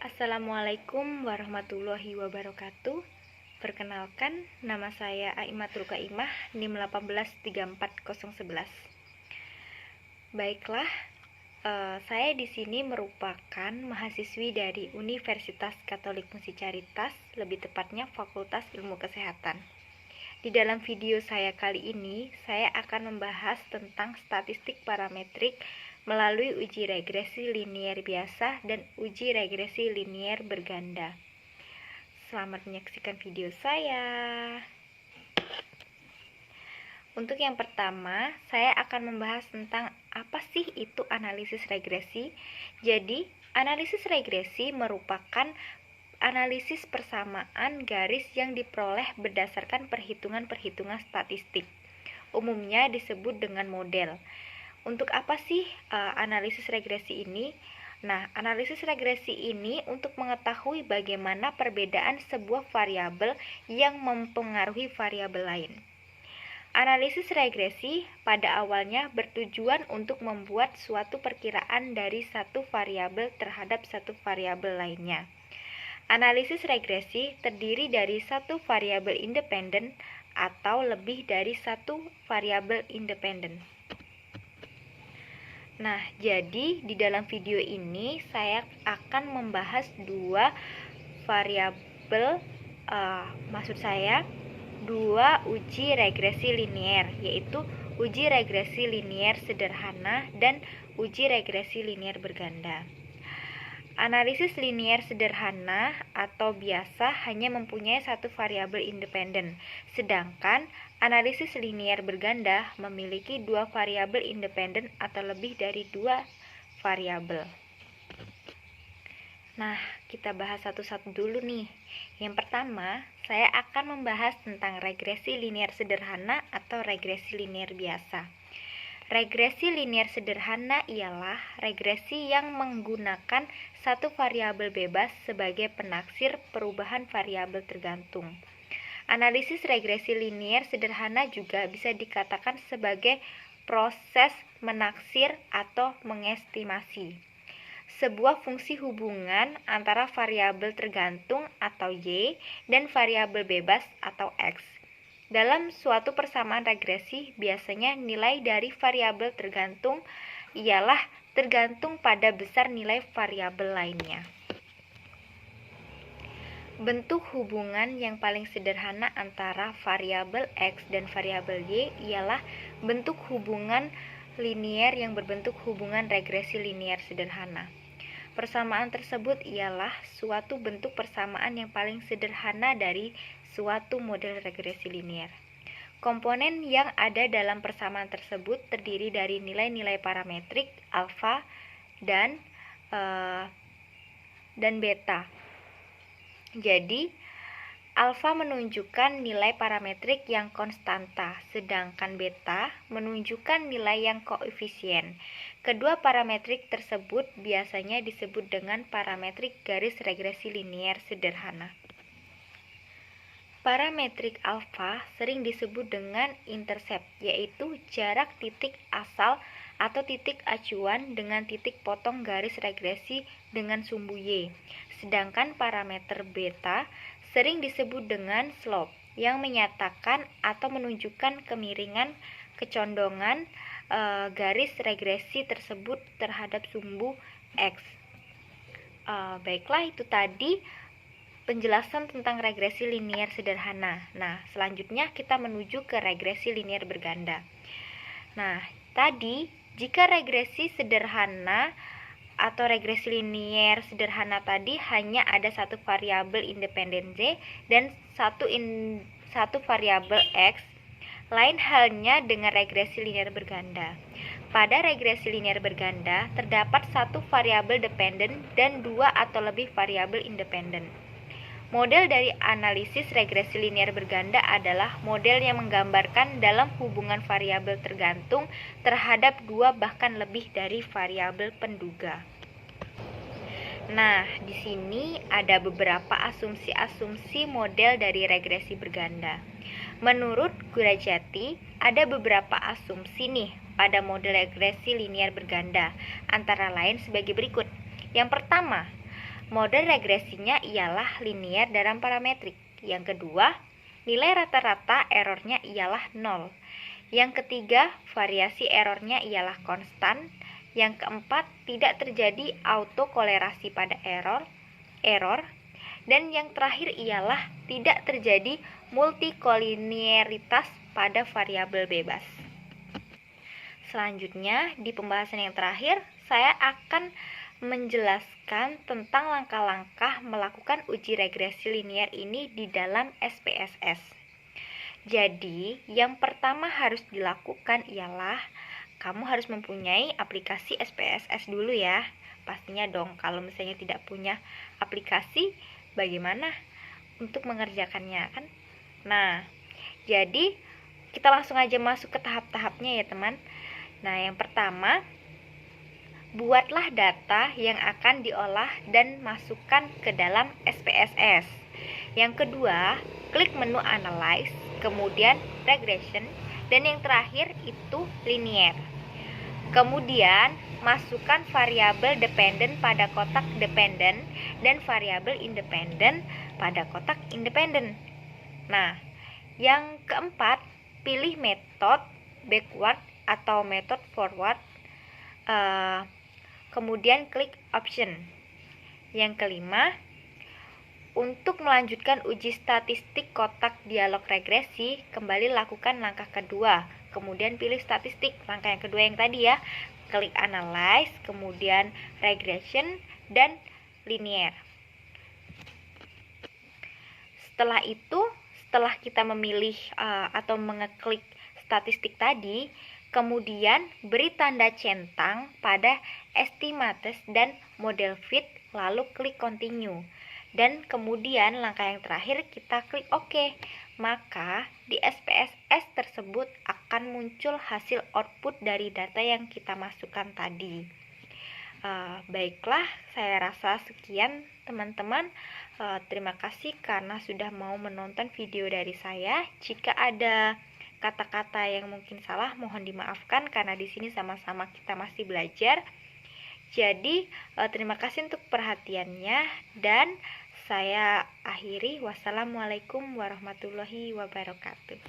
Assalamualaikum warahmatullahi wabarakatuh. Perkenalkan, nama saya Aimatul Kaimah, NIM 1834011. Baiklah, saya di sini merupakan mahasiswi dari Universitas Katolik Musi Caritas, lebih tepatnya Fakultas Ilmu Kesehatan. Di dalam video saya kali ini, saya akan membahas tentang statistik parametrik melalui uji regresi linier biasa dan uji regresi linier berganda. Selamat menyaksikan video saya. Untuk yang pertama, saya akan membahas tentang apa sih itu analisis regresi. Jadi, analisis regresi merupakan analisis persamaan garis yang diperoleh berdasarkan perhitungan-perhitungan statistik. Umumnya disebut dengan model. Untuk apa sih analisis regresi ini? Nah, analisis regresi ini untuk mengetahui bagaimana perbedaan sebuah variabel yang mempengaruhi variabel lain. Analisis regresi pada awalnya bertujuan untuk membuat suatu perkiraan dari satu variabel terhadap satu variabel lainnya. Analisis regresi terdiri dari satu variabel independen atau lebih dari satu variabel independen. Nah, jadi di dalam video ini saya akan membahas dua variabel, dua uji regresi linier, yaitu uji regresi linier sederhana dan uji regresi linier berganda. Analisis linier sederhana atau biasa hanya mempunyai satu variabel independen, sedangkan analisis linier berganda memiliki dua variabel independen atau lebih dari dua variabel. Nah, kita bahas satu-satu dulu nih. Yang pertama, saya akan membahas tentang regresi linier sederhana atau regresi linier biasa. Regresi linier sederhana ialah regresi yang menggunakan satu variabel bebas sebagai penaksir perubahan variabel tergantung. Analisis regresi linier sederhana juga bisa dikatakan sebagai proses menaksir atau mengestimasi sebuah fungsi hubungan antara variabel tergantung atau Y dan variabel bebas atau X. Dalam suatu persamaan regresi, biasanya nilai dari variabel tergantung ialah tergantung pada besar nilai variabel lainnya. Bentuk hubungan yang paling sederhana antara variabel X dan variabel Y ialah bentuk hubungan linier yang berbentuk hubungan regresi linier sederhana. Persamaan tersebut ialah suatu bentuk persamaan yang paling sederhana dari suatu model regresi linier. Komponen yang ada dalam persamaan tersebut terdiri dari nilai-nilai parametrik alfa dan beta. Jadi, alfa menunjukkan nilai parametrik yang konstanta, sedangkan beta menunjukkan nilai yang koefisien. Kedua parametrik tersebut biasanya disebut dengan parametrik garis regresi linier sederhana. Parametrik alfa sering disebut dengan intercept, yaitu jarak titik asal atau titik acuan dengan titik potong garis regresi dengan sumbu Y. Sedangkan parameter beta sering disebut dengan slope, yang menyatakan atau menunjukkan kemiringan kecondongan garis regresi tersebut terhadap sumbu X. Baiklah, itu tadi penjelasan tentang regresi linier sederhana. Nah, selanjutnya kita menuju ke regresi linier berganda. Nah, tadi jika regresi sederhana atau regresi linier sederhana tadi hanya ada satu variabel independen Z dan satu variabel X, lain halnya dengan regresi linier berganda. Pada regresi linier berganda terdapat satu variabel dependen dan dua atau lebih variabel independen. Model dari analisis regresi linier berganda adalah model yang menggambarkan dalam hubungan variabel tergantung terhadap dua bahkan lebih dari variabel penduga. Nah, di sini ada beberapa asumsi-asumsi model dari regresi berganda. Menurut Gurajati, ada beberapa asumsi nih pada model regresi linier berganda, antara lain sebagai berikut. Yang pertama, Mode regresinya ialah linear dalam parametrik. Yang kedua, nilai rata-rata errornya ialah 0. Yang ketiga, variasi errornya ialah konstan. Yang keempat, tidak terjadi autokolerasi pada error. Dan yang terakhir ialah tidak terjadi multikolinearitas pada variabel bebas. Selanjutnya, di pembahasan yang terakhir, saya akan menjelaskan tentang langkah-langkah melakukan uji regresi linear ini di dalam SPSS. Jadi, yang pertama harus dilakukan ialah kamu harus mempunyai aplikasi SPSS dulu ya. Pastinya dong, kalau misalnya tidak punya aplikasi, bagaimana untuk mengerjakannya kan? Nah, jadi kita langsung aja masuk ke tahap-tahapnya ya teman. Nah, yang pertama, buatlah data yang akan diolah dan masukkan ke dalam SPSS. Yang kedua, klik menu Analyze, kemudian Regression, dan yang terakhir itu Linear. Kemudian, masukkan variabel dependent pada kotak dependent dan variabel independent pada kotak independent. Nah, yang keempat, pilih metode backward atau metode forward. Kemudian klik option. Yang kelima, untuk melanjutkan uji statistik kotak dialog regresi, kembali lakukan langkah kedua. Kemudian pilih statistik, langkah yang kedua yang tadi ya. Klik analyze, kemudian regression, dan linear. Setelah itu, setelah kita memilih atau mengeklik statistik tadi, kemudian beri tanda centang pada estimates dan model fit, lalu klik continue. Dan kemudian langkah yang terakhir kita klik OK. Maka di SPSS tersebut akan muncul hasil output dari data yang kita masukkan tadi. Baiklah, saya rasa sekian teman-teman. Terima kasih karena sudah mau menonton video dari saya. Jika ada kata-kata yang mungkin salah, mohon dimaafkan karena di sini sama-sama kita masih belajar. Jadi, terima kasih untuk perhatiannya dan saya akhiri. Wassalamualaikum warahmatullahi wabarakatuh.